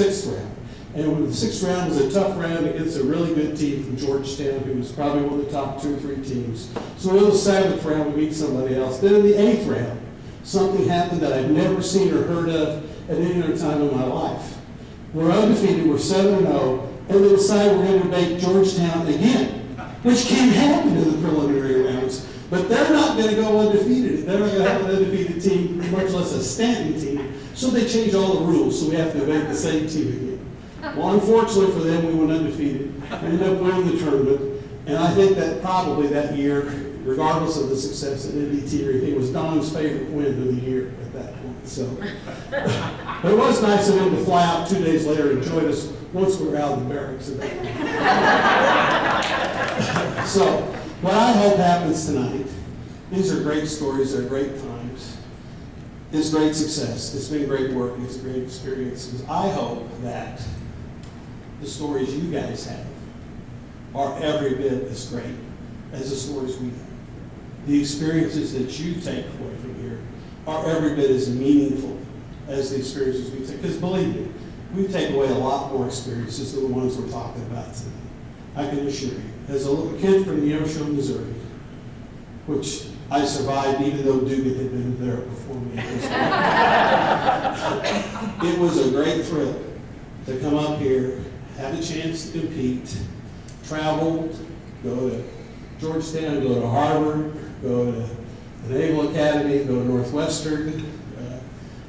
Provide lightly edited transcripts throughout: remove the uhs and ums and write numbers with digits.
sixth round. And the sixth round was a tough round against a really good team from Georgetown, who was probably one of the top 2 or 3 teams. So in the seventh round, we beat somebody else. Then in the eighth round, something happened that I'd never seen or heard of at any other time in my life. We're undefeated, we're 7-0, and they decide we're going to debate Georgetown again, which can happen in the preliminary rounds. But they're not going to go undefeated. They're not going to have an undefeated team, much less a Stanton team. So they change all the rules, so we have to debate the same team again. Well, unfortunately for them, we went undefeated. We ended up winning the tournament. And I think that probably that year, regardless of the success at NDT or anything, was Don's favorite win of the year at that point. So, but it was nice of him to fly out 2 days later and join us once we were out of the barracks. So, what I hope happens tonight, these are great stories, they're great times. It's great success. It's been great work. It's a great experience. I hope that the stories you guys have are every bit as great as the stories we have. The experiences that you take away from here are every bit as meaningful as the experiences we take. Because believe me, we take away a lot more experiences than the ones we're talking about tonight. I can assure you. As a little kid from Neosho, Missouri, which I survived even though Dugan had been there before me. It was a great thrill to come up here, have a chance to compete, travel, go to Georgetown, go to Harvard, go to the Naval Academy, go to Northwestern,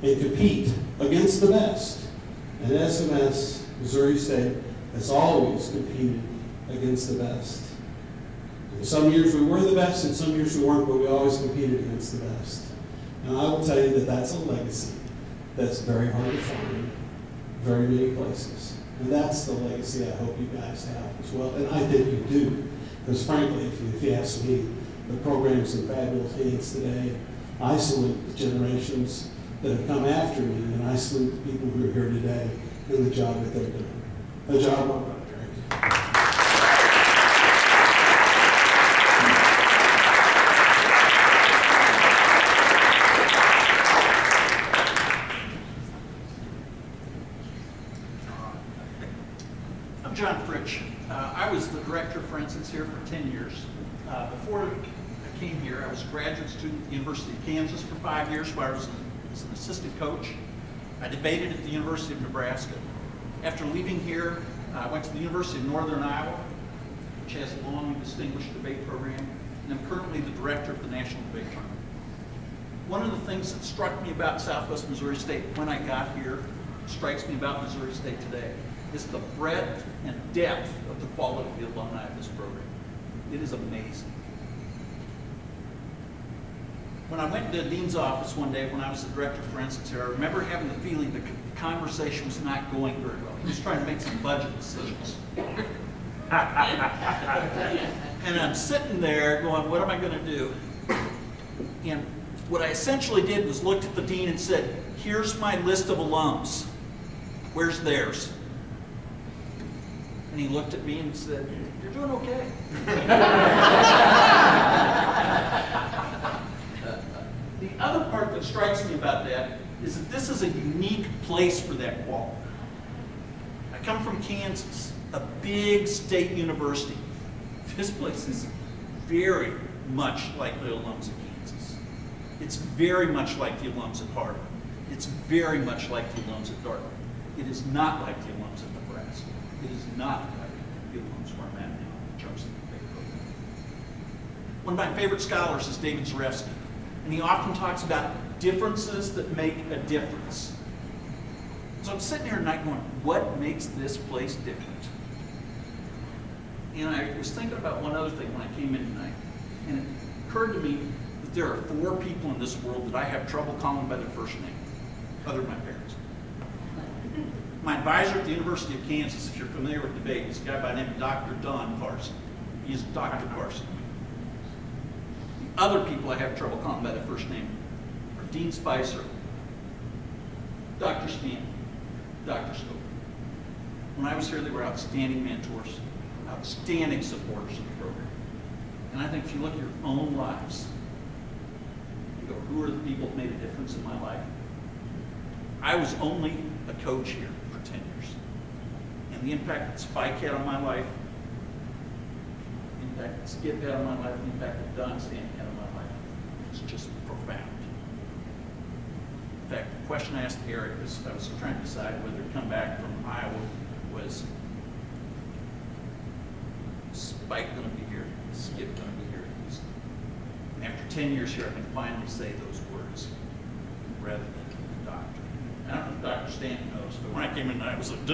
and compete against the best. And SMS, Missouri State, has always competed against the best. Some years we were the best, and some years we weren't, but we always competed against the best. And I will tell you that that's a legacy that's very hard to find very many places. And that's the legacy I hope you guys have as well. And I think you do. Because frankly, if you ask me, the program's in fabulous hands today. I salute the generations that have come after me, and I salute the people who are here today and the job that they're doing. The job well done, Greg. John Fritsch. I was the director, for instance, here for 10 years. Before I came here, I was a graduate student at the University of Kansas for 5 years, where I was an assistant coach. I debated at the University of Nebraska. After leaving here, I went to the University of Northern Iowa, which has a long and distinguished debate program, and I'm currently the director of the National Debate Tournament. One of the things that struck me about Southwest Missouri State when I got here, strikes me about Missouri State today, is the breadth and depth of the quality of the alumni of this program. It is amazing. When I went to the dean's office one day when I was the director, for instance, here, I remember having the feeling the conversation was not going very well. He was trying to make some budget decisions. And I'm sitting there going, what am I going to do? And what I essentially did was looked at the dean and said, here's my list of alums. Where's theirs? And he looked at me and said, you're doing okay. The other part that strikes me about that is that this is a unique place for that quality. I come from Kansas, a big state university. This place is very much like the alums of Kansas. It's very much like the alums at Harvard. It's very much like the alums at Dartmouth. It is not like the alums at Nebraska. It is not like the alums where I'm at now in terms of the debate program. One of my favorite scholars is David Zarefsky, and he often talks about differences that make a difference. So I'm sitting here tonight going, what makes this place different? And I was thinking about one other thing when I came in tonight, and it occurred to me that there are 4 people in this world that I have trouble calling by their first name, other than my parents. My advisor at the University of Kansas, if you're familiar with debate, is a guy by the name of Dr. Don Carson. He's Dr. Carson. The other people I have trouble calling by their first name are Dean Spicer, Dr. Stanton, Dr. Stoker. When I was here, they were outstanding mentors, outstanding supporters of the program. And I think if you look at your own lives, you go, who are the people that made a difference in my life? I was only a coach here for 10 years. and the impact that Spike had on my life, the impact that Skip had on my life, the impact that Don Stanton had on my life, is just profound. In fact, the question I asked Eric was, I was trying to decide whether to come back from Iowa, was Spike going to be here? Is Skip going to be here? And after 10 years here, I can finally say those words rather than doctor. I don't know if Dr. Stanton knows, but when I came in, I was like,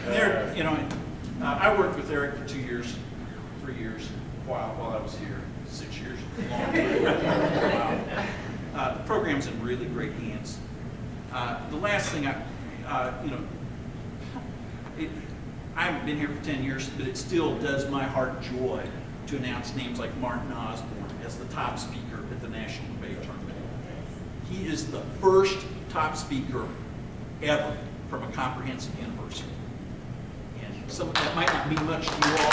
there, you know, I worked with Eric for 2 years, 3 years, while I was here, 6 years, long time. Wow. The program's in really great hands. The last thing I haven't been here for 10 years, but it still does my heart joy to announce names like Martin Osborne as the top speaker at the National Debate Tournament. He is the first top speaker ever from a comprehensive university. And some of that might not mean much to you all.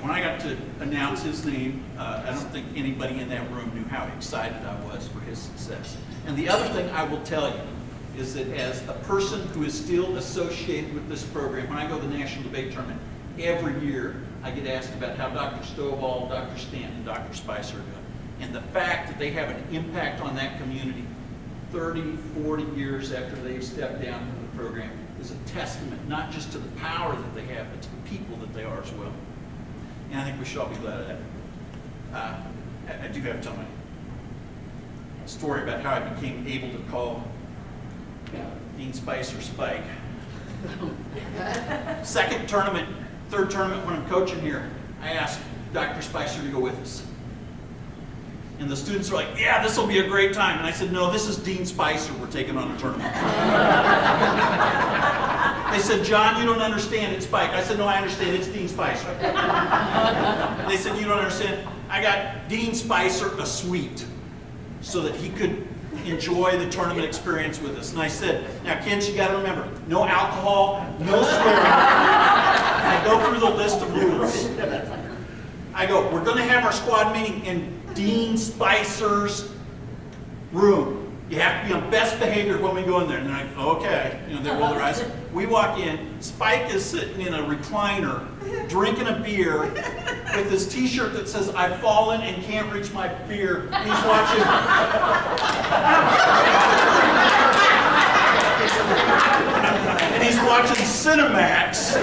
When I got to announce his name, I don't think anybody in that room knew how excited I was for his success. And the other thing I will tell you is that as a person who is still associated with this program, when I go to the National Debate Tournament, every year I get asked about how Dr. Stovall, Dr. Stanton, and Dr. Spicer are doing. And the fact that they have an impact on that community 30, 40 years after they've stepped down from the program is a testament not just to the power that they have, but to the people that they are as well. And I think we should all be glad of that. I do have to tell my story about how I became able to call Dean Spicer Spike. Third tournament when I'm coaching here, I asked Dr. Spicer to go with us. And the students are like, yeah, this will be a great time. And I said, no, this is Dean Spicer we're taking on a tournament. They said, John, you don't understand, it's Spike. I said, no, I understand, it's Dean Spicer. They said, you don't understand. I got Dean Spicer a suite so that he could enjoy the tournament experience with us. And I said, now kids, you got to remember, no alcohol, no swearing. I go through the list of rules. I go, we're going to have our squad meeting in Dean Spicer's room. You have to be on best behavior when we go in there. And they're like, okay. You know, they roll their eyes. We walk in, Spike is sitting in a recliner, drinking a beer, with his t-shirt that says, I've fallen and can't reach my beer. He's watching. And he's watching Cinemax.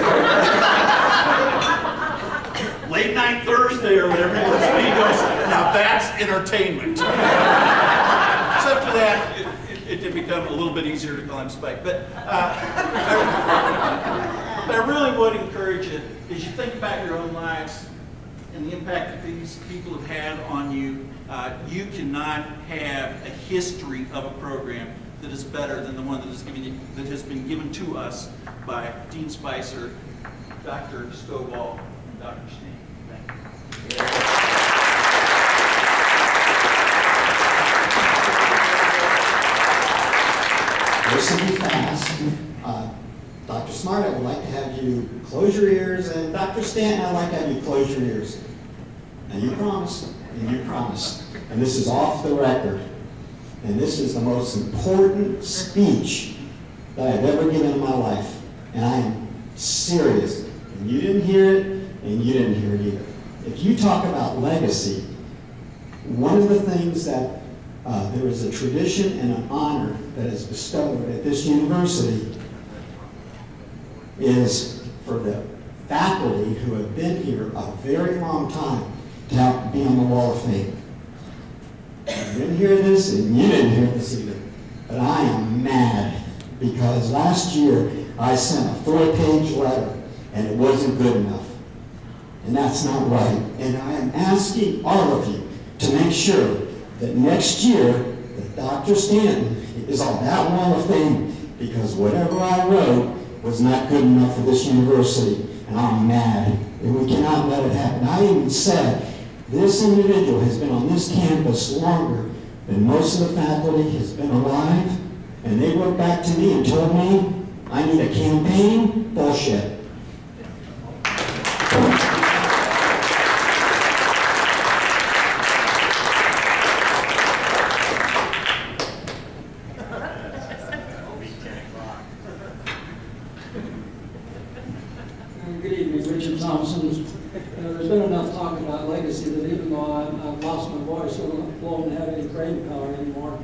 Late night Thursday or whatever it was. And he goes, now that's entertainment. So after that, it did become a little bit easier to call him Spike. But I really would encourage you, as you think about your own lives and the impact that these people have had on you, you cannot have a history of a program that is better than the one that has been given to us by Dean Spicer, Dr. Stovall, and Dr. Stanton. Thank you. Listen be fast. Dr. Smart, I would like to have you close your ears, and Dr. Stanton, I'd like to have you close your ears. And you promised, and you promised. And this is off the record. And this is the most important speech that I've ever given in my life. And I am serious. And you didn't hear it, and you didn't hear it either. If you talk about legacy, one of the things that there is a tradition and an honor that is bestowed at this university is for the faculty who have been here a very long time to have be on the Wall of Fame. You didn't hear this, and you didn't hear this either. But I am mad because last year I sent a 4-page letter and it wasn't good enough. And that's not right. And I am asking all of you to make sure that next year that Dr. Stanton is on that Wall of Fame, because whatever I wrote was not good enough for this university, and I'm mad, and we cannot let it happen. I even said, this individual has been on this campus longer than most of the faculty has been alive, and they wrote back to me and told me I need a campaign. Bullshit. Richard Thompson. There's been enough talk about legacy that even though I've lost my voice, I won't have any brain power anymore.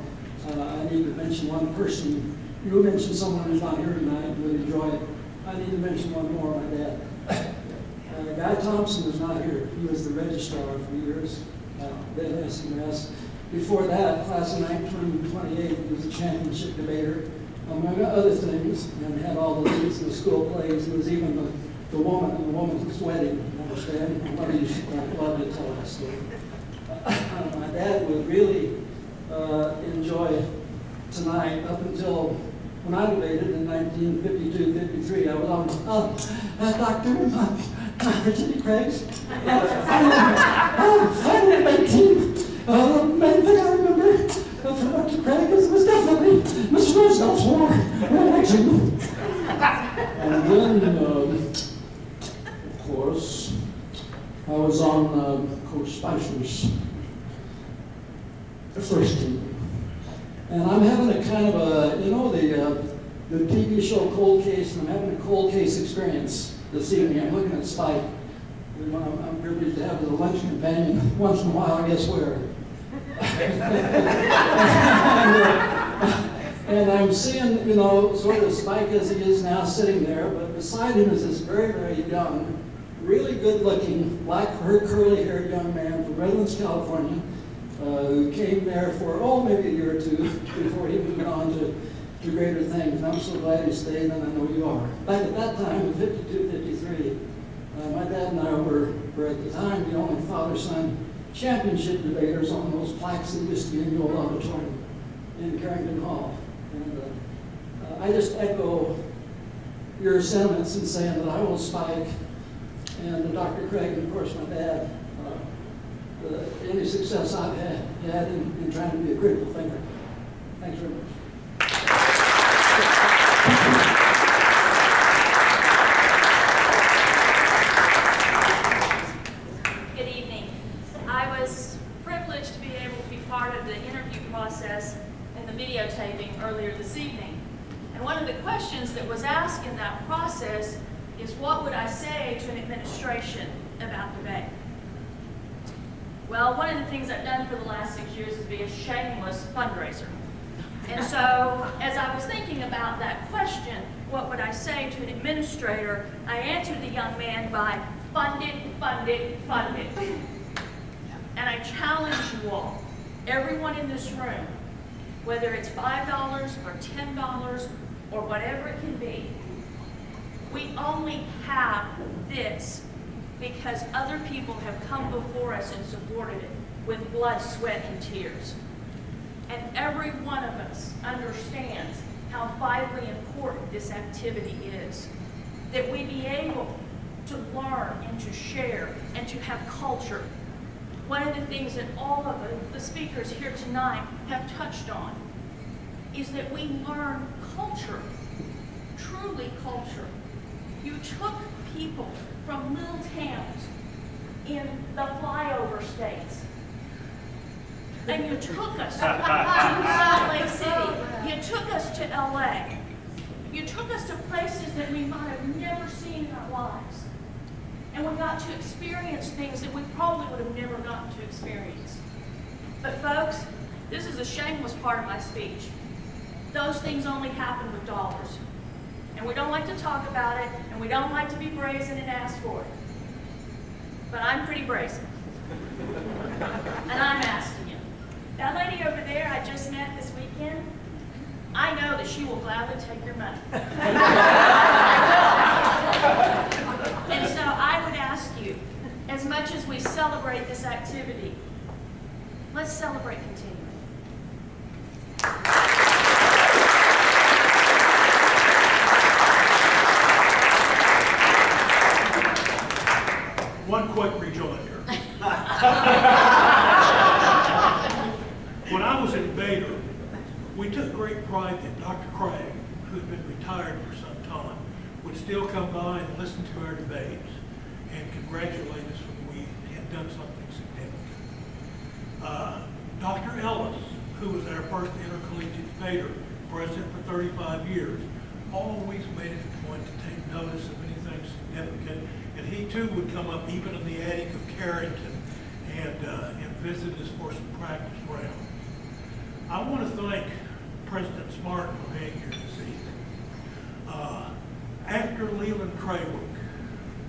I need to mention one person. You mentioned someone who's not here tonight, would enjoy it. I need to mention one more, my dad. Guy Thompson is not here. He was the registrar for years, then SMS. Before that, class of 1928, he was a championship debater, among other things, and had all the leads in the school plays. He was even the woman at the woman's wedding, you understand? My mother used to love to tell that story. My dad would really enjoy tonight up until when I debated in 1952-53. I was on Dr. Virginia Craig's final debate team. The main thing I remember from Dr. Craig was definitely Mr. Roosevelt's war. And then, of course, I was on Coach Spicer's first team. And I'm having a kind of a, you know, the TV show Cold Case, and I'm having a cold case experience this evening. I'm looking at Spike. I'm privileged to have as a lunch companion once in a while, I guess where. And I'm seeing, you know, sort of Spike as he is now sitting there, but beside him is this very, very young, really good-looking, black-haired, curly-haired young man from Redlands, California, who came there for, maybe a year or two before he moved on to greater things. And I'm so glad he stayed, and I know you are. Back at that time, in 52, 53, my dad and I were at the time the only father-son championship debaters on those plaques that used to be in the old auditorium in Carrington Hall. And I just echo your sentiments in saying that I will Spike and Dr. Craig and, of course, my dad, any success I've had in trying to be a critical thinker. Thanks very much. Good evening. I was privileged to be able to be part of the interview process and the videotaping earlier this evening. And one of the questions that was asked in that process is, what would I say to an administration about debate? Well, one of the things I've done for the last 6 years is be a shameless fundraiser. And so, as I was thinking about that question, what would I say to an administrator, I answered the young man by, fund it, fund it, fund it. And I challenge you all, everyone in this room, whether it's $5 or $10 or whatever it can be, we only have this because other people have come before us and supported it with blood, sweat, and tears. And every one of us understands how vitally important this activity is. That we be able to learn and to share and to have culture. One of the things that all of the speakers here tonight have touched on is that we learn culture, truly culture. You took people from little towns in the flyover states, and you took us to Salt Lake City. You took us to LA. You took us to places that we might have never seen in our lives. And we got to experience things that we probably would have never gotten to experience. But folks, this is a shameless part of my speech. Those things only happen with dollars. And we don't like to talk about it, and we don't like to be brazen and ask for it. But I'm pretty brazen. And I'm asking you. That lady over there I just met this weekend, I know that she will gladly take your money. And so I would ask you, as much as we celebrate this activity, let's celebrate continuing. One quick rejoinder. When I was at Bader, we took great pride that Dr. Craig, who had been retired for some time, would still come by and listen to our debates and congratulate us when we had done something significant. Dr. Ellis, who was our first intercollegiate debater, president for 35 years, always made it a point to take notice of anything significant And he too would come up even in the attic of Carrington and visit us for some practice round. I want to thank President Smart for being here this evening. After Leland Craywick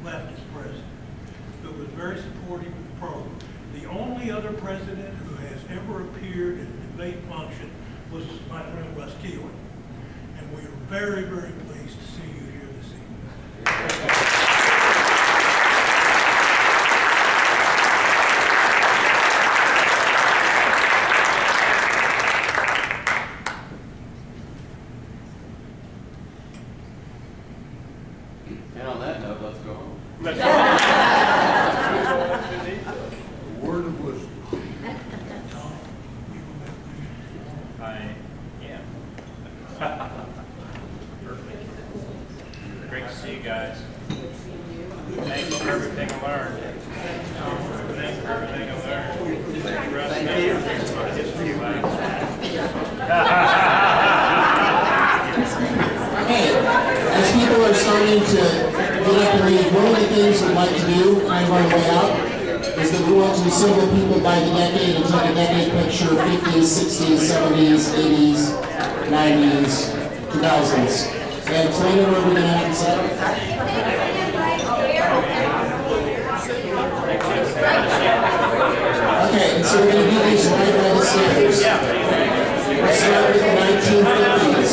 left as president, who was very supportive of the program, the only other president who has ever appeared at a debate function was my friend Russ Keeling. And we are very, very pleased to see you here this evening. And on that note, let's go home. Word of wisdom. I am. Great to see you guys. Thanks for everything I learned. Thanks for everything I learned. Thank you, Russ. Thank you. History class. Okay, as people are starting to get up and leave, one of the things we'd like to do, kind of on the way out, is that we want to assemble people by the decade and take a decade picture, 50s, 60s, 70s, 80s, 90s, 2000s. And Selena, what are we going to have to say? Okay, and so we're going to do these right by the stairs. We'll start with the 1950s.